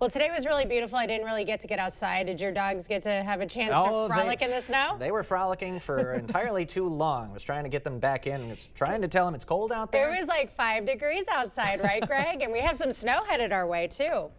Well, today was really beautiful. I didn't really get to get outside. Did your dogs get to have a chance to frolic in the snow? They were frolicking for entirely too long. I was trying to get them back in. I was trying to tell them it's cold out there. It was like 5 degrees outside, right, Greg? And we have some snow headed our way, too.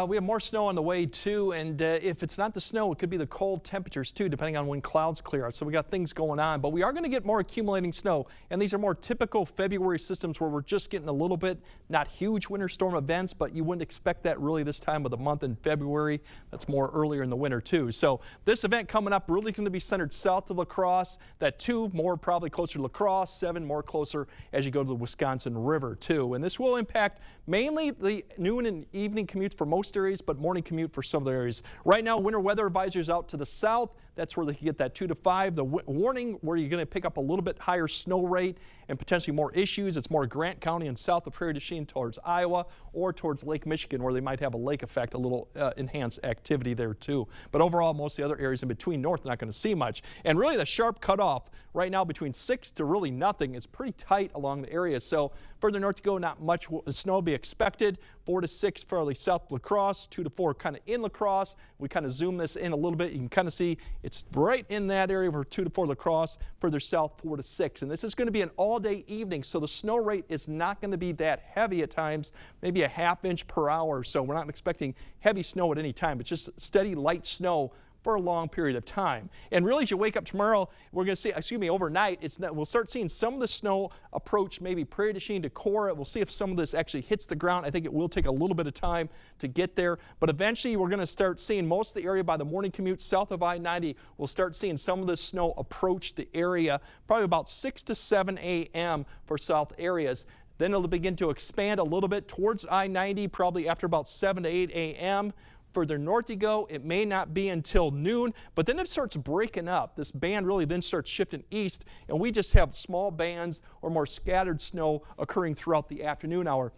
We have more snow on the way too, and if it's not the snow, it could be the cold temperatures too, depending on when clouds clear out. So we got things going on, but we are going to get more accumulating snow, and these are more typical February systems where we're just getting a little bit, not huge winter storm events, but you wouldn't expect that really this time of the month in February. That's more earlier in the winter too. So this event coming up really going to be centered south of La Crosse. That 2 more probably closer to La Crosse, 7 more closer as you go to the Wisconsin River too. And this will impact mainly the noon and evening commutes for most areas, but morning commute for some of the areas. Right now, winter weather advisories out to the south. That's where they can get that 2 to 5. The warning where you're going to pick up a little bit higher snow rate and potentially more issues. It's more Grant County and south of Prairie du Chien towards Iowa or towards Lake Michigan, where they might have a lake effect, a little enhanced activity there too. But overall, most of the other areas in between north are not going to see much. And really the sharp cutoff right now between 6 to really nothing is pretty tight along the area. So further north you go, not much snow will be expected. 4 to 6 fairly south La Crosse, 2 to 4 kind of in La Crosse. We kind of zoom this in a little bit. You can kind of see it's right in that area for 2 to 4 La Crosse, further south 4 to 6. And this is going to be an all-day evening, so the snow rate is not going to be that heavy at times, maybe a ½ inch per hour. So we're not expecting heavy snow at any time. It's just steady light snow for a long period of time. And really, as you wake up tomorrow, we're going to see, overnight, we'll start seeing some of the snow approach maybe Prairie du Chien to Cora. We'll see if some of this actually hits the ground. I think it will take a little bit of time to get there, but eventually we're going to start seeing most of the area by the morning commute south of I-90. We'll start seeing some of this snow approach the area probably about 6 to 7 a.m. for south areas. Then it'll begin to expand a little bit towards I-90 probably after about 7 to 8 a.m. Further north you go, it may not be until noon, but then it starts breaking up. This band really then starts shifting east, and we just have small bands or more scattered snow occurring throughout the afternoon hour.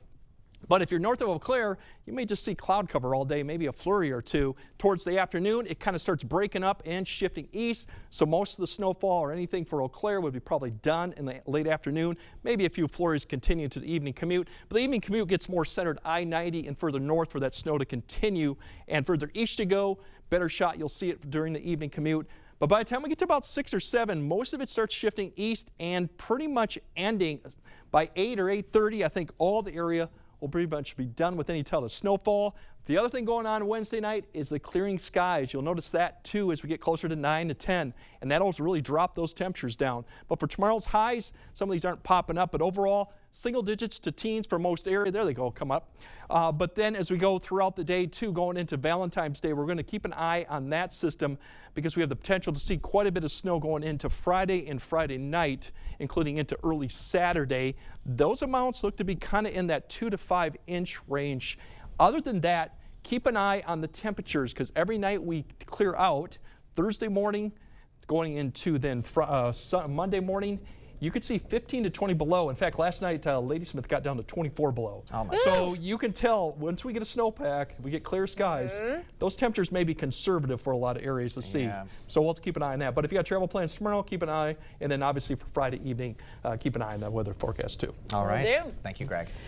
But if you're north of Eau Claire, you may just see cloud cover all day, maybe a flurry or two. Towards the afternoon, it kind of starts breaking up and shifting east. So most of the snowfall or anything for Eau Claire would be probably done in the late afternoon. Maybe a few flurries continue to the evening commute. But the evening commute gets more centered I-90 and further north for that snow to continue. And further east to go, better shot you'll see it during the evening commute. But by the time we get to about 6 or 7, most of it starts shifting east and pretty much ending by 8 or 8:30. I think all the area will pretty much be done with any type of snowfall. The other thing going on Wednesday night is the clearing skies. You'll notice that too as we get closer to 9 to 10, and that'll really drop those temperatures down. But for tomorrow's highs, some of these aren't popping up, but overall, single digits to teens for most area. There they go, come up. But then as we go throughout the day too, going into Valentine's Day, we're going to keep an eye on that system because we have the potential to see quite a bit of snow going into Friday and Friday night, including into early Saturday. Those amounts look to be kind of in that 2 to 5 inch range. Other than that, keep an eye on the temperatures because every night we clear out. Thursday morning, going into then Monday morning, you could see 15 to 20 below. In fact, last night, Ladysmith got down to 24 below. Oh my so you can tell once we get a snowpack, we get clear skies, those temperatures may be conservative for a lot of areas to see. So we'll have to keep an eye on that. But if you got travel plans tomorrow, keep an eye. And then obviously for Friday evening, keep an eye on that weather forecast too. All right. Thank you, Greg.